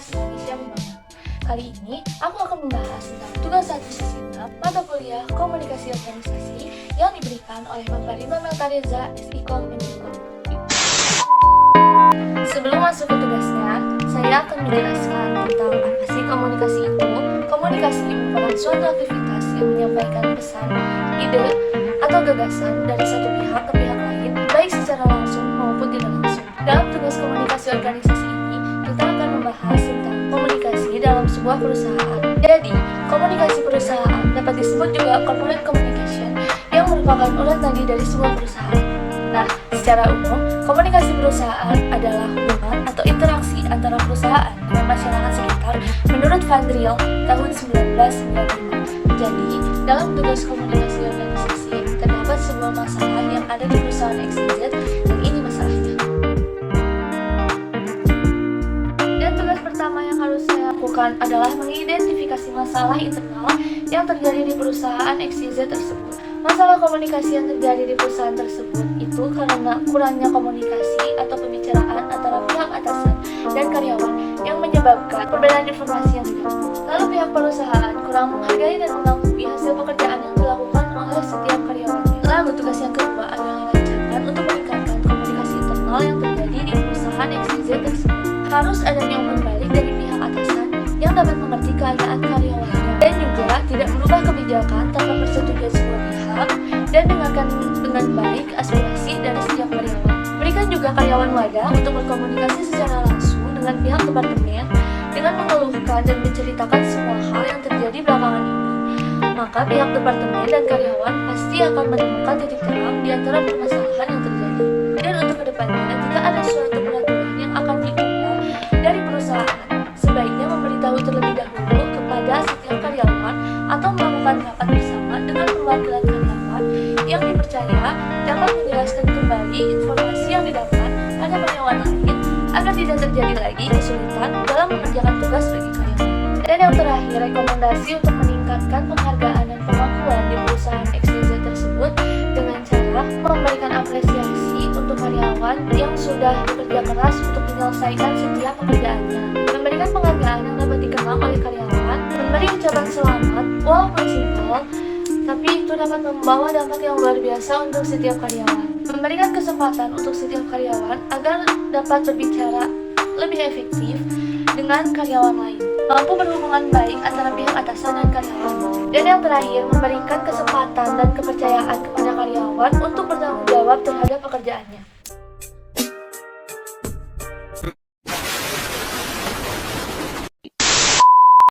Universitas Indonesia Membangun. Kali ini, aku akan membahas tentang tugas 1/6 mata kuliah Komunikasi Organisasi yang diberikan oleh Bapak Rima Meltareza, SIKOM Unifkom. Sebelum masuk ke tugasnya, saya akan menjelaskan tentang apa sih komunikasi itu. Komunikasi merupakan suatu aktivitas yang menyampaikan pesan, ide, atau gagasan dari satu pihak ke pihak lain, baik secara langsung maupun tidak langsung. Dalam tugas komunikasi organisasi ini, kita akan membahas tentang komunikasi dalam sebuah perusahaan. Jadi, komunikasi perusahaan dapat disebut juga corporate communication yang merupakan urat nadi dari sebuah perusahaan. Nah, secara umum, komunikasi perusahaan adalah hubungan atau interaksi antara perusahaan dengan masyarakat sekitar menurut Van Driel tahun 1995. Jadi, dalam tugas komunikasi organisasi, terdapat sebuah masalah yang ada di perusahaan XYZ dan ini masalahnya. Dan tugas pertama yang harus saya lakukan adalah mengidentifikasi masalah internal yang terjadi di perusahaan XYZ tersebut. Masalah komunikasi yang terjadi di perusahaan tersebut itu karena kurangnya komunikasi atau pembicaraan antara pihak atasan dan karyawan yang menyebabkan perbedaan informasi yang didapat. Lalu pihak perusahaan kurang menghargai dan mengakui hasil pekerjaan yang dilakukan oleh setiap karyawannya. Lalu tugas yang kedua adalah rancangan untuk meningkatkan komunikasi internal yang terjadi di perusahaan XYZ tersebut. Harus adanya umpan balik dari pihak atasan yang dapat mengerti keadaan karyawannya dan juga tidak merubah kebijakan tanpa persetujuan semua pihak dan dengarkan dengan baik aspirasi dari setiap karyawan. Berikan juga karyawan wadah untuk berkomunikasi secara langsung dengan pihak departemen dengan mengeluhkan dan menceritakan semua hal yang terjadi belakangan ini. Maka pihak departemen dan karyawan pasti akan menemukan titik terang di antara permasalahan yang terjadi. Dan untuk kedepannya, jika ada suatu peraturan yang akan diubah dari perusahaan, sebaiknya memberitahu terlebih dahulu kepada setiap karyawan atau melakukan rapat bersama dengan perwakilan karyawan yang dipercaya dapat menjelaskan kembali informasi yang didapat pada karyawan lain agar tidak terjadi lagi kesulitan dalam mengerjakan tugas bagi karyawan. Dan yang terakhir, rekomendasi untuk meningkatkan penghargaan dan pengakuan di perusahaan XYZ tersebut dengan cara memberikan apresiasi untuk karyawan yang sudah bekerja keras untuk menyelesaikan setiap pekerjaannya, memberikan penghargaan yang dapat dikenang oleh karyawan, memberi ucapan selamat walaupun simpel, tapi itu dapat membawa dampak yang luar biasa untuk setiap karyawan. Memberikan kesempatan untuk setiap karyawan agar dapat berbicara lebih efektif dengan karyawan lain. Mampu berhubungan baik antara pihak atasan dan karyawan. Dan yang terakhir, memberikan kesempatan dan kepercayaan kepada karyawan untuk bertanggung jawab terhadap pekerjaannya.